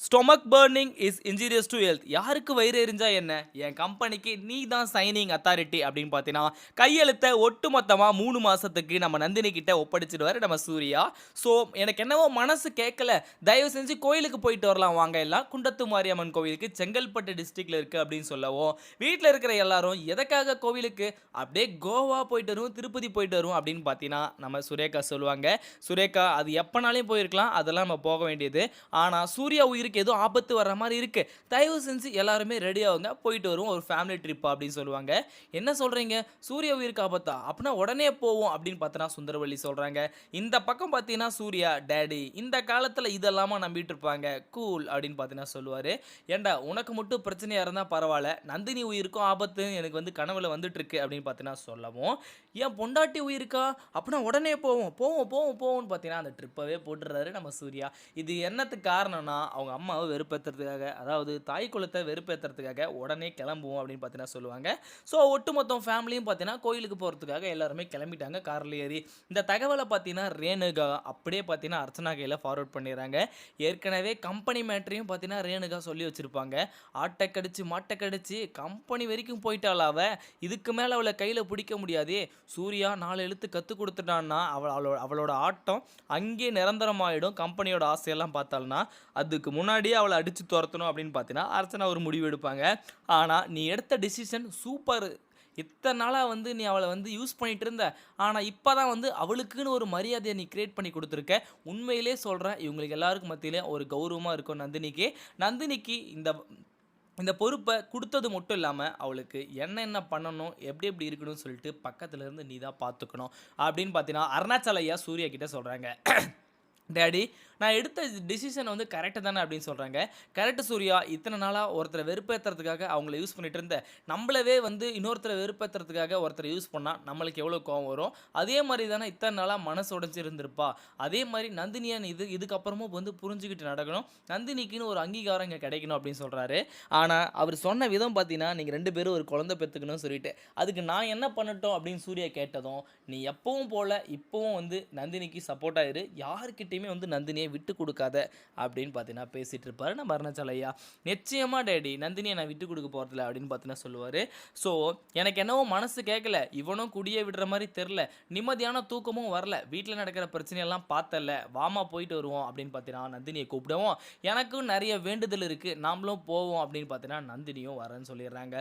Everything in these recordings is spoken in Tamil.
Stomach burning is injurious to health. யாருக்கு வயிறு எரிஞ்சா என்ன? என் கம்பெனிக்கு நீ தான் சைனிங் அத்தாரிட்டி அப்படின்னு பார்த்தீங்கன்னா, கையெழுத்த ஒட்டுமொத்தமா 3 மாசத்துக்கு நம்ம நந்தினி கிட்ட ஒப்படைச்சிடுவாரு நம்ம சூர்யா. ஸோ எனக்கு என்னவோ மனசு கேட்கல. தயவு செஞ்சு கோயிலுக்கு போயிட்டு வரலாம் வாங்க எல்லாம். குண்டத்து மாரியம்மன் கோவிலுக்கு செங்கல்பட்டு டிஸ்ட்ரிக்ட்ல இருக்கு அப்படின்னு சொல்லவும், வீட்ல இருக்கிற எல்லாரும் எதற்காக கோவிலுக்கு? அப்படியே கோவா போயிட்டு வருவோம், திருப்பதி போயிட்டு வருவோம் அப்படின்னு பார்த்தீங்கன்னா, நம்ம சுரேகா சொல்லுவாங்க. சுரேகா அது எப்பனாலும் போயிருக்கலாம். அதெல்லாம் நம்ம போக வேண்டியது. ஆனா சூர்யா உயிருக்கு ஏதோ ஆபத்து வர்ற மாதிரி இருக்கு. தயவு செஞ்சு எல்லாருமே ரெடி ஆகுங்க. போயிட்டு வருவோம் ஒரு ஃபேமிலி ட்ரிப் அப்படின்னு சொல்லுவாங்க. என்ன சொல்றீங்க? சூர்யா உயிருக்கு ஆபத்தா? அப்பனா உடனே போவோம் அப்படின்னு பார்த்தனா சுந்தரவள்ளி சொல்றாங்க. இந்த பக்கம் பார்த்தீங்கன்னா சூர்யா, டாடி இந்த காலத்துல இதெல்லாமா நம்பிட்டு இருப்பாங்க. கூல் அப்படின்னு பார்த்தீங்கன்னா சொல்லுவாரு. ஏன்டா உனக்கு மட்டும் பிரச்சனையா இருந்தா பரவாயில்ல. நந்தினி உயிருக்கும் ஆபத்து எனக்கு வந்து கனவுல வந்துட்டு இருக்கு அப்படின்னு பார்த்தீங்கன்னா சொல்லவும், ஏன் பொண்டாட்டி உயிருக்கா? அப்பனா உடனே போவோம். போவோம் போவோம் போவோம்னு பார்த்தீங்கன்னா அந்த ட்ரிப்பவே போட்டுறாரு நம்ம சூர்யா. இது என்னத்துக்கு காரணம்னா அவங்க அம்மாவை வெறுப்பேற்றுறதுக்காக, அதாவது தாய் குலத்தை வெறுப்பேற்றுறதுக்காக உடனே கிளம்புவோம் அப்படின்னு பார்த்தீங்கன்னா சொல்லுவாங்க. ஸோ ஒட்டுமொத்தம் ஃபேமிலியும் பார்த்தீங்கன்னா கோயிலுக்கு போகிறதுக்காக எல்லாருமே கிளம்பிட்டாங்க காரில் ஏறி. இந்த தகவலை பார்த்தீங்கன்னா ரேணுகா அப்படியே பார்த்தீங்கன்னா அர்ச்சனா கையில் ஃபார்வர்ட் பண்ணிடுறாங்க. ஏற்கனவே கம்பெனி மேட்ரையும் பார்த்தீங்கன்னா ரேணுகா சொல்லி வச்சுருப்பாங்க. ஆட்டை கடிச்சு மாட்டை கடிச்சு கம்பெனி வரைக்கும் போயிட்டாள் அவ. இதுக்கு மேலே அவளை கையில் பிடிக்க முடியாதே. சூர்யா 4 எழுத்து கற்றுக் கொடுத்துட்டான்னா அவளோட ஆட்டம் அங்கேயே நிரந்தரமாயிடும். கம்பெனியோட ஆசையெல்லாம் பார்த்தாள்னா அதுக்கு முன்னாடியே அவளை அடித்து துரத்தணும் அப்படின்னு பார்த்தீங்கன்னா அர்ச்சனா ஒரு முடிவு எடுப்பாங்க. ஆனால் நீ எடுத்த டிசிஷன் சூப்பர். இத்தனை நாளாக வந்து நீ அவளை வந்து யூஸ் பண்ணிட்டு இருந்த. ஆனால் இப்போ தான் வந்து அவளுக்குன்னு ஒரு மரியாதையை நீ கிரியேட் பண்ணி கொடுத்துருக்க. உண்மையிலே சொல்கிறேன், இவங்களுக்கு எல்லாருக்கும் மத்தியிலே ஒரு கௌரவமாக இருக்கும் நந்தினிக்கு. நந்தினிக்கு இந்த இந்த பொறுப்பை கொடுத்தது மட்டும் இல்லாமல் அவளுக்கு என்ன பண்ணணும், எப்படி எப்படி இருக்கணும்னு சொல்லிட்டு பக்கத்துல இருந்து நீ தான் பார்த்துக்கணும் அப்படின்னு பார்த்தீங்கன்னா அருணாச்சல ஐயா சூர்யா கிட்ட சொல்கிறாங்க. டேடி நான் எடுத்த டிசிஷன் வந்து கரெக்டு தானே அப்படின்னு சொல்கிறாங்க. கரெக்டு சூர்யா, இத்தனை நாளாக ஒருத்தரை வெறுப்பேற்றுறதுக்காக அவங்கள யூஸ் பண்ணிட்டு இருந்த, நம்மளவே வந்து இன்னொருத்தரை வெறுப்பேற்றுறதுக்காக ஒருத்தரை யூஸ் பண்ணால் நம்மளுக்கு எவ்வளோ கோவம் வரும். அதே மாதிரி தானே இத்தனை நாளாக மனசு உடைஞ்சு இருந்திருப்பா. அதே மாதிரி நந்தினியை இதுக்கப்புறமும் வந்து புரிஞ்சுக்கிட்டு நடக்கணும். நந்தினிக்குன்னு ஒரு அங்கீகாரம் இங்கே கிடைக்கணும் அப்படின்னு சொல்கிறாரு. ஆனால் அவர் சொன்ன விதம் பார்த்தீங்கன்னா, நீங்கள் 2 பேரும் ஒரு குழந்தை பெற்றுக்கணும்னு சொல்லிட்டு, அதுக்கு நான் என்ன பண்ணட்டும் அப்படின்னு சூர்யா கேட்டதும், நீ எப்பவும் போல் இப்போவும் வந்து நந்தினிக்கு சப்போர்ட்டாக இரு, யாருக்கிட்டையுமே வந்து நந்தினியை விட்டு கொடுக்காத அப்படின்னு பார்த்தீங்கன்னா பேசிகிட்டு இருப்பார் நம்ம அருணாச்சல ஐயா. நிச்சயமாக டேடி நந்தினியை நான் விட்டு கொடுக்க போகிறதில்ல அப்படின்னு பார்த்தீங்கன்னா சொல்லுவார். ஸோ எனக்கு என்னவோ மனசு கேட்கல, இவனும் குடியே விடுற மாதிரி தெரில, நிம்மதியான தூக்கமும் வரல, வீட்டில் நடக்கிற பிரச்சனையெல்லாம் பார்த்தல, வாமா போயிட்டு வருவோம் அப்படின்னு பார்த்தீங்கன்னா நந்தினியை கூப்பிடுவோம். எனக்கும் நிறைய வேண்டுதல் இருக்குது, நாமளும் போவோம் அப்படின்னு பார்த்தீங்கன்னா நந்தினியும் வரேன்னு சொல்லிடுறாங்க.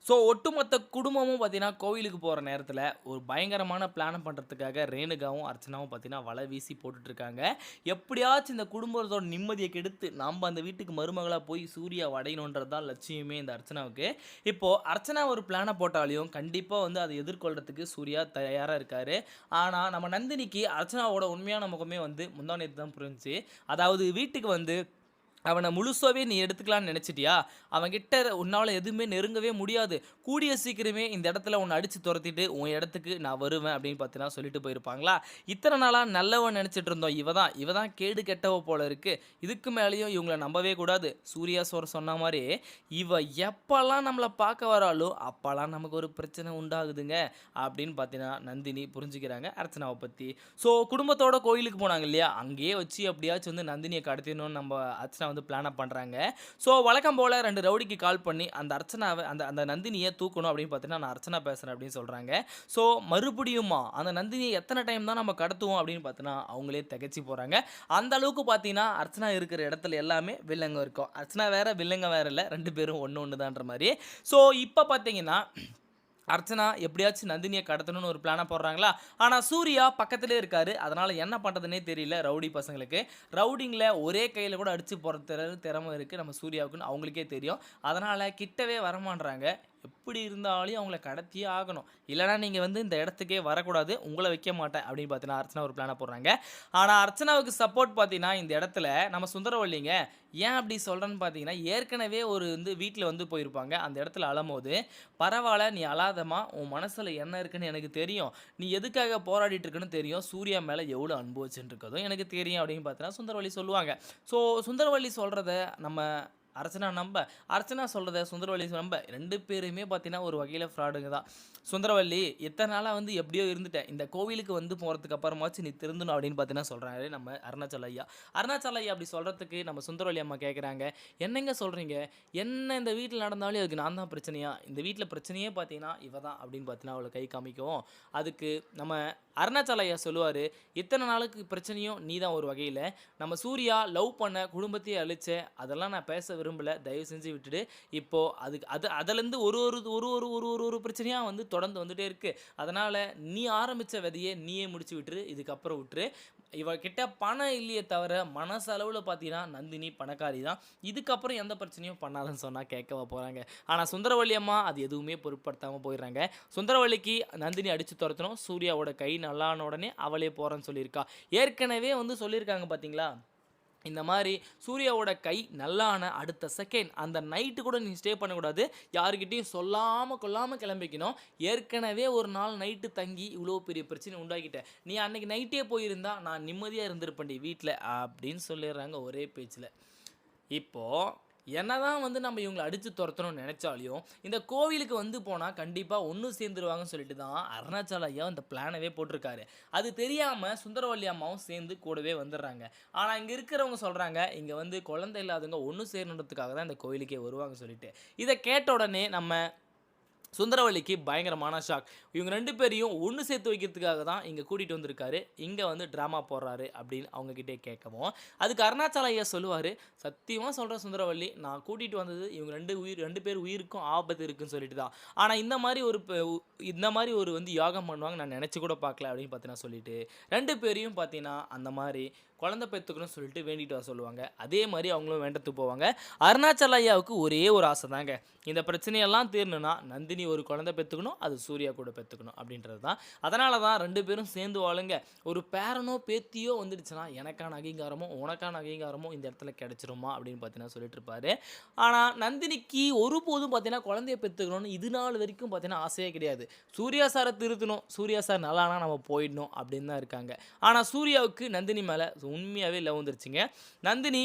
ஸோ ஒட்டுமொத்த குடும்பமும் பார்த்தீங்கன்னா கோவிலுக்கு போகிற நேரத்தில் ஒரு பயங்கரமான பிளானை பண்ணுறதுக்காக ரேணுகாவும் அர்ச்சனாவும் பார்த்தீங்கன்னா வலை வீசி போட்டுட்ருக்காங்க. எப்படியாச்சும் இந்த குடும்பத்தோட நிம்மதியை கெடுத்து நம்ம அந்த வீட்டுக்கு மருமகளாக போய் சூர்யா அடையணுன்றது தான் லட்சியமே இந்த அர்ச்சனாவுக்கு. இப்போது அர்ச்சனா ஒரு பிளானை போட்டாலையும் கண்டிப்பாக வந்து அதை எதிர்கொள்கிறதுக்கு சூர்யா தயாராக இருக்கார். ஆனால் நம்ம நந்தினிக்கு அர்ச்சனாவோட உண்மையான முகமே வந்து முந்தா நேத்து தான் புரிஞ்சுச்சு. அதாவது வீட்டுக்கு வந்து அவனை முழுசாவே நீ எடுத்துக்கலான்னு நினச்சிட்டியா? அவன்கிட்ட உன்னால் எதுவுமே நெருங்கவே முடியாது. கூடிய சீக்கிரமே இந்த இடத்துல உன்னை அடித்து துரத்திட்டு உன் இடத்துக்கு நான் வருவேன் அப்படின்னு பார்த்தீங்கன்னா சொல்லிட்டு போயிருப்பாங்களா? இத்தனை நாளாக நல்லவன் நினச்சிட்டு இருந்தோம். இவ தான் கேடு கெட்டவ போல இருக்குது. இதுக்கு மேலேயும் இவங்களை நம்பவே கூடாது. சூர்யா சொன்ன மாதிரி இவ எப்போல்லாம் நம்மளை பார்க்க வராளோ அப்போல்லாம் நமக்கு ஒரு பிரச்சனை உண்டாகுதுங்க அப்படின்னு பார்த்தீங்கன்னா நந்தினி புரிஞ்சுக்கிறாங்க அர்ச்சனாவை பற்றி. ஸோ குடும்பத்தோட கோயிலுக்கு போனாங்க இல்லையா? அங்கேயே வச்சு எப்படியாச்சும் வந்து நந்தினியை கடத்திடணும்னு நம்ம அர்ச்சனா வந்து பிளான் பண்ணுறாங்க. ஸோ வழக்கம் போல் 2 ரவுடிக்கு கால் பண்ணி அந்த அர்ச்சனாவை அந்த நந்தினியை தூக்கணும் அப்படின்னு பார்த்தீங்கன்னா நான் அர்ச்சனா பேசுகிறேன் அப்படின்னு சொல்கிறாங்க. ஸோ மறுபடியுமா அந்த நந்தினியை எத்தனை டைம் தான் நம்ம கடத்துவோம் அப்படின்னு பார்த்தீங்கன்னா அவங்களே திகச்சு போகிறாங்க. அந்த அளவுக்கு பார்த்தீங்கன்னா அர்ச்சனா இருக்கிற இடத்துல எல்லாமே வில்லங்க இருக்கும். அர்ச்சனா வேற வில்லங்க வேற இல்லை, 2 பேரும் ஒன்று தான்ற மாதிரி. ஸோ இப்போ பார்த்தீங்கன்னா அர்ச்சனா எப்படியாச்சும் நந்தினியை கடத்தணும்னு ஒரு பிளானை போடுறாங்களா? ஆனால் சூர்யா பக்கத்திலே இருக்காரு. அதனால் என்ன பண்ணுறதுனே தெரியல ரவுடி பசங்களுக்கு. ரவுடிங்கில் ஒரே கையில் கூட அடித்து போகிற திறமை இருக்குது நம்ம சூர்யாவுக்குன்னு அவங்களுக்கே தெரியும். அதனால் கிட்டவே வரமாட்றாங்க. எப்படி இருந்தாலும் அவங்கள கடத்தியே ஆகணும். இல்லைனா நீங்கள் வந்து இந்த இடத்துக்கே வரக்கூடாது, உங்களை வைக்க மாட்டேன் அப்படின்னு பார்த்தீங்கன்னா அர்ச்சனா ஒரு பிளானை போடுறாங்க. ஆனால் அர்ச்சனாவுக்கு சப்போர்ட் பார்த்தீங்கன்னா இந்த இடத்துல நம்ம சுந்தரவல்லிங்க. ஏன் அப்படி சொல்கிறேன்னு பார்த்தீங்கன்னா ஏற்கனவே ஒரு வந்து வீட்டில் வந்து போயிருப்பாங்க. அந்த இடத்துல அழும்போது, பரவாயில்ல நீ அழாதம்மா, உன் மனசில் என்ன இருக்குன்னு எனக்கு தெரியும், நீ எதுக்காக போராடிட்டு இருக்குன்னு தெரியும், சூர்யா மேலே எவ்வளோ அன்பு வச்சுட்டு இருக்கதும் எனக்கு தெரியும் அப்படின்னு பார்த்தீங்கன்னா சுந்தரவல்லி சொல்லுவாங்க. ஸோ சுந்தரவல்லி சொல்கிறத நம்ம அர்ச்சனா நம்ப, அர்ச்சனா சொல்றத சுந்தரவல்லி நம்ப 2 பேருமே பார்த்தீங்கன்னா, ஒரு வகையில ஃப்ராடுங்க தான். சுந்தரவல்லி இத்தன நாளா வந்து எப்படியோ இருந்துட்டேன். இந்த கோவிலுக்கு வந்து போறதுக்கு அப்புறமாச்சும் நீ திருந்தணும் அப்படின்னு பார்த்தீங்கன்னா சொல்றாரு நம்ம அருணாச்சல ஐயா. அருணாச்சல ஐயா அப்படி சொல்றதுக்கு நம்ம சுந்தரவல்லி அம்மா கேட்குறாங்க, "என்னங்க சொல்றீங்க? என்ன இந்த வீட்ல நடந்தாலும் அதுக்கு நான் தான் பிரச்சனையா? இந்த வீட்ல பிரச்சனையே பார்த்தீங்கன்னா, இவ தான்" அப்படின்னு பார்த்தீங்கன்னா அவள கை காமிக்கவும், அதுக்கு நம்ம அருணாச்சல ஐயா சொல்லுவாரு, "இத்தன நாளுக்கு பிரச்சனையும் நீ தான் ஒரு வகையில. நம்ம சூர்யா லவ் பண்ண, குடும்பத்தையே அழிச்ச, அதெல்லாம் நான் பேச விரும்பல. தயவு செஞ்சு விட்டுடு. இப்போ அதுக்கு அதுலேருந்து ஒரு ஒரு ஒரு ஒரு ஒரு ஒரு ஒரு பிரச்சனையா வந்து தொடர்ந்து வந்துட்டே இருக்கு. அதனால நீ ஆரம்பிச்ச விதைய நீயே முடிச்சு விட்டுரு. இதுக்கப்புறம் விட்டுரு. இவ கிட்ட பணம் இல்லையே தவிர, மனசளவுல பார்த்தீங்கன்னா, நந்தினி பணக்காரி தான். இதுக்கப்புறம் எந்த பிரச்சனையும் பண்ணாதன்னு சொன்னா கேட்கவா போறாங்க. ஆனா சுந்தரவல்லி அம்மா அது எதுவுமே பொருட்படுத்தாம போயிடுறாங்க. சுந்தரவல்லிக்கு நந்தினி அடிச்சு தொரத்தணும். சூர்யாவோட கை நல்லான உடனே அவளே போறேன்னு சொல்லியிருக்கா. ஏற்கனவே வந்து சொல்லியிருக்காங்க பார்த்தீங்களா? இந்த மாரி சூர்யாவோட கை நல்லான அடுத்த செகண்ட் அந்த நைட்டு கூட நீ ஸ்டே பண்ணக்கூடாது. யார்கிட்டயும் சொல்லாம கொள்ளாம கிளம்பிக்கணும். ஏற்கனவே ஒரு நாள் நைட்டு தங்கி இவ்வளோ பெரிய பிரச்சனைய உண்டாக்கிட்ட. நீ அன்னைக்கு நைட்டே போயிருந்தா நான் நிம்மதியா இருந்திருப்பேன்டி வீட்ல அப்படின்னு சொல்லிடுறாங்க ஒரே பேச்சுல. இப்போ என்னதான் வந்து நம்ம இவங்கள அடிச்சு துரத்தணும்னு நெனைச்சாலும், இந்த கோவிலுக்கு வந்து போனா கண்டிப்பா ஒண்ணு சேர்ந்துருவாங்கன்னு சொல்லிட்டு தான் அருணாச்சல ஐயா இந்த பிளானவே போட்டிருக்காரு. அது தெரியாம சுந்தரவல்லி அம்மாவும் சேர்ந்து கூடவே வந்துடுறாங்க. ஆனா இங்க இருக்கிறவங்க சொல்றாங்க, இங்க வந்து குழந்தை இல்லாதவங்க ஒண்ணு சேரணுன்றதுக்காக தான் இந்த கோவிலுக்கே வருவாங்கன்னு சொல்லிட்டு. இத கேட்ட உடனே நம்ம சுந்தரவல்லிக்கு பயங்கரமான ஷாக். இவங்க 2 பேரையும் ஒண்ணு சேர்த்து வைக்கிறதுக்காக தான் இங்க கூட்டிட்டு வந்திருக்காரு. இங்க வந்து ட்ராமா போடுறாரு அப்படின்னு அவங்க கிட்டயே கேட்கவும், அதுக்கு அருணாச்சல ஐயா சொல்லுவாரு, "சத்தியமா சொல்றேன் சுந்தரவல்லி, நான் கூட்டிட்டு வந்தது இவங்க 2 பேர் உயிருக்கும் ஆபத்து இருக்குன்னு சொல்லிட்டு தான். ஆனா இந்த மாரி ஒரு வந்து யாகம் பண்ணுவாங்க நான் நெனச்சு கூட பார்க்கல" அப்படின்னு பார்த்தீங்கன்னா சொல்லிட்டு, 2 பேரையும் பார்த்தீங்கன்னா, அந்த மாரி குழந்தை பெத்துக்கணும்னு சொல்லிட்டு வேண்டிட்டு வர சொல்லுவாங்க. அதே மாரி அவங்களும் வேண்டத்துக்கு போவாங்க. அருணாச்சல ஐயாவுக்கு ஒரே ஒரு ஆசை தாங்க. இந்த பிரச்சனையெல்லாம் தீரணும்னா, நந்தினி ஒரு குழந்தை பெத்துக்கணும். அது சூர்யா கூட பெத்துக்கணும் அப்படின்றது தான். அதனால தான் 2 பேரும் சேர்ந்து வாழுங்க. ஒரு பேரனோ, பேத்தியோ வந்துடுச்சுன்னா, எனக்கான அங்கீகாரமும், உனக்கான அங்கீகாரமும் இந்த இடத்துல கிடைச்சிருமா அப்படின்னு பார்த்தீங்கன்னா சொல்லிட்டு இருப்பாரு. ஆனா, நந்தினிக்கு ஒருபோதும் பார்த்தீங்கன்னா, குழந்தைய பெத்துக்கணும்னு இது நாள் வரைக்கும் பார்த்தீங்கன்னா ஆசையே கிடையாது. சூர்யா சார திருத்தணும். சூர்யா சார் நல்லானா நம்ம போயிடணும் அப்படின்னு தான் இருக்காங்க. ஆனா, சூர்யாவுக்கு நந்தினி மேல உண்மையாவே லவ் வந்துருச்சுங்க. நந்தினி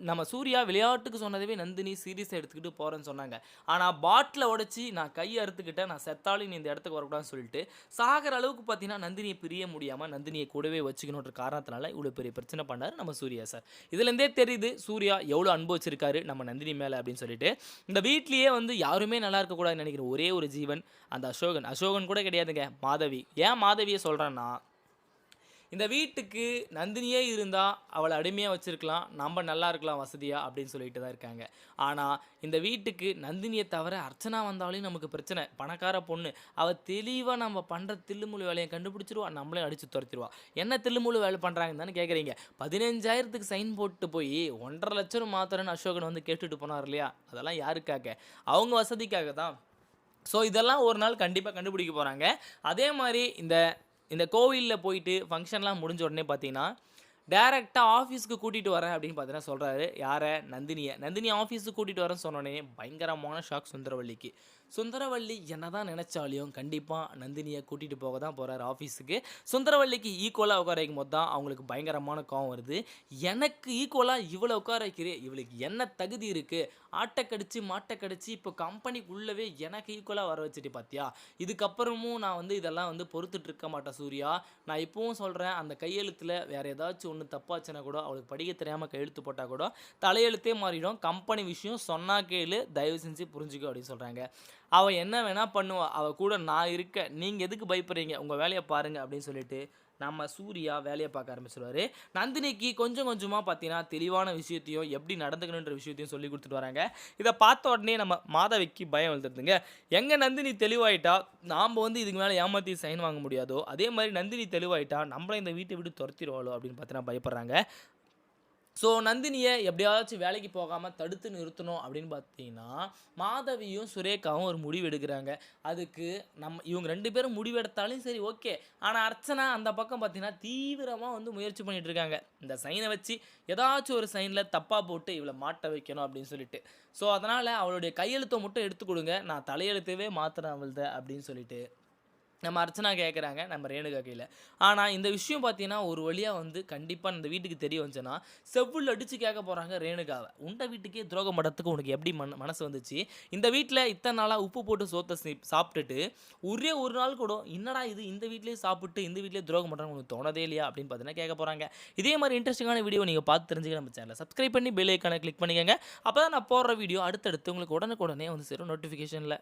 நம்ம சூர்யா விளையாட்டுக்கு சொன்னதவே நந்தினி சீரியஸா எடுத்துக்கிட்டு போறேன்னு சொன்னாங்க. ஆனா பாட்டில உடைச்சு நான் கைய அறுத்துக்கிட்டேன். நான் செத்தாலும் நீ இந்த இடத்துக்கு வரக்கூடாதுன்னு சொல்லிட்டு, சாகுற அளவுக்கு பார்த்தீங்கன்னா, நந்தினிய பிரிய முடியாம நந்தினிய கூடவே வச்சுக்கணுன்ற காரணத்தினால இவ்வளோ பெரிய பிரச்சனை பண்ணாரு நம்ம சூர்யா சார். இதுலேருந்தே தெரியுது சூர்யா எவ்வளோ அன்பு வச்சிருக்காரு நம்ம நந்தினி மேல அப்படின்னு சொல்லிட்டு. இந்த வீட்லயே வந்து யாருமே நல்லா இருக்கக்கூடாதுன்னு நெனைக்கிற ஒரே ஒரு ஜீவன் அந்த அசோகன். அசோகன் கூட கிடையாதுங்க. மாதவி. ஏன் மாதவிய சொல்றேன்னா, இந்த வீட்டுக்கு நந்தினியே இருந்தா அவள அடிமையா வச்சிருக்கலாம். நம்ம நல்லா இருக்கலாம் வசதியா அப்படின்னு சொல்லிட்டு தான் இருக்காங்க. ஆனா, இந்த வீட்டுக்கு நந்தினிய தவிர அர்ச்சனா வந்தாலும் நமக்கு பிரச்சனை. பணக்கார பொண்ணு. அவ தெளிவா நம்ம பண்ற தில்லுமுல்லு வேலைய கண்டுபிடிச்சுருவா. நம்மளையும் அடிச்சு துரத்திருவா. என்ன தில்லுமுல்லு வேலை பண்றாங்கன்னு தானே கேட்குறீங்க. 15,000க்கு சைன் போட்டு போய் 1,50,000 மாத்துறேன்னு அசோகன் வந்து கேட்டுட்டு போனார் இல்லையா? அதெல்லாம் யாருக்காக? அவங்க வசதிக்காக தான். ஸோ இதெல்லாம் ஒரு நாள் கண்டிப்பா கண்டுபிடிக்க போறாங்க. அதே மாரி இந்த இந்த கோவில்ல போயிட்டு ஃபங்ஷன்லாம் முடிஞ்ச உடனே பார்த்தீங்கன்னா, டைரக்ட்டா ஆஃபீஸ்க்கு கூட்டிட்டு வரேன் அப்படின்னு பார்த்தீங்கன்னா சொல்றாரு. யார? நந்தினிய. நந்தினிய ஆஃபீஸ்க்கு கூட்டிட்டு வரேன்னு சொன்னோனே பயங்கரமான ஷாக் சுந்தரவல்லிக்கு. சுந்தரவல்லி என்னதான் நெனச்சாலும் கண்டிப்பா நந்தினிய கூட்டிட்டு போக தான் போறாரு ஆஃபீஸுக்கு. சுந்தரவல்லிக்கு ஈக்குவலா உட்கார வைக்கும்போது தான் அவங்களுக்கு பயங்கரமான கோவம் வருது. எனக்கு ஈக்குவலா இவள உட்கார வைக்கிறியே, இவளுக்கு என்ன தகுதி இருக்கு? ஆட்ட கடிச்சு, மாட்ட கடிச்சு இப்போ கம்பெனிக்குள்ளவே எனக்கு ஈக்குவலா வர வச்சுட்டு பாத்தியா? இதுக்கப்புறமும் நான் வந்து இதெல்லாம் வந்து பொறுத்துட்டு இருக்க மாட்டேன் சூர்யா. நான் இப்பவும் சொல்றேன், அந்த கையெழுத்துல வேற ஏதாச்சும் ஒண்ணு தப்பாச்சுன்னா கூட, அவளுக்கு படிக்க தெரியாம கையெழுத்து போட்டா கூட, தலையெழுத்தே மாறிடும். கம்பெனி விஷயம் சொன்னா கேளு, தயவு செஞ்சு புரிஞ்சுக்கோ அப்படின்னு சொல்றாங்க. அவ என்ன வேணா பண்ணுவா. அவ கூட நான் இருக்கேன். நீங்க எதுக்கு பயப்படுறீங்க? உங்க வேலைய பாருங்க அப்படின்னு சொல்லிட்டு, நம்ம சூர்யா வேலைய பார்க்க ஆரம்பிச்சுருவாரு. நந்தினிக்கு கொஞ்சம் கொஞ்சமா பார்த்தீங்கன்னா, தெளிவான விஷயத்தையும், எப்படி நடந்துக்கணுன்ற விஷயத்தையும் சொல்லிக் குடுத்துட்டு வராங்க. இத பார்த்த உடனே நம்ம மாதவிக்கு பயம் வந்துருதுங்க. எங்க நந்தினி தெளிவாயிட்டா, நாம வந்து இதுக்கு மேல ஏமாத்தி சைன் வாங்க முடியாதோ, அதே மாரி நந்தினி தெளிவாயிட்டா, நம்மள இந்த வீட்ட விட்டு தொரத்திருவாளோ அப்படின்னு பார்த்தீங்கன்னா பயப்படுறாங்க. ஸோ நந்தினிய எப்படியாச்சும் வேலைக்கு போகாம தடுத்து நிறுத்தணும் அப்படின்னு பார்த்தீங்கன்னா, மாதவியும், சுரேகாவும் ஒரு முடிவு எடுக்குறாங்க. அதுக்கு இவங்க 2 பேரும் முடிவெடுத்தாலும் சரி ஓகே. ஆனா அர்ச்சனா அந்த பக்கம் பார்த்தீங்கன்னா, தீவிரமா வந்து முயற்சி பண்ணிட்டு இருக்காங்க. இந்த சைன வச்சு ஏதாச்சும் ஒரு சைன்ல தப்பா போட்டு இவள மாட்ட வைக்கணும் அப்படின்னு சொல்லிட்டு. ஸோ அதனால அவளுடைய கையெழுத்த மட்டும் எடுத்து குடுங்க. நான் தலையெழுத்தவே மாத்துறேன் அவள்த அப்படின்னு சொல்லிட்டு நம்ம அர்ச்சனா கேட்குறாங்க நம்ம ரேணுகா கையில. ஆனா இந்த விஷயம் பார்த்தீங்கன்னா, ஒரு வழியா வந்து கண்டிப்பா இந்த வீட்டுக்கு தெரிய வந்துச்சுன்னா, செவுல்ல அடிச்சு கேட்க போறாங்க ரேணுகாவ. "உன்ட வீட்டுக்கே துரோகம் பண்றதுக்கு உனக்கு எப்படி மனசு வந்துச்சு? இந்த வீட்ல இத்தன நாளா உப்பு போட்டு சோத்த சாப்பிட்டுட்டு, ஒரே ஒரு நாள் கூட என்னடா இது இந்த வீட்லயே சாப்பிட்டு, இந்த வீட்லயே துரோகம் பண்றாங்கன்னு உனக்கு தோணதே இல்லையா?" அப்படின்னு பார்த்தீங்கன்னா கேட்க போறாங்க. இதே மாரி இன்ட்ரஸ்டிங்கான வீடியோ நீங்க பார்த்து தெரிஞ்சுக்க நம்ம சேனல சப்ஸ்கிரைப் பண்ணி பெல் ஐகான கிளிக் பண்ணிக்கங்க. அப்பதான் நான் போடுற வீடியோ அடுத்தடுத்து உங்களுக்கு உடனுக்குடனே வந்து சேரும் நோட்டிஃபிகேஷன்ல.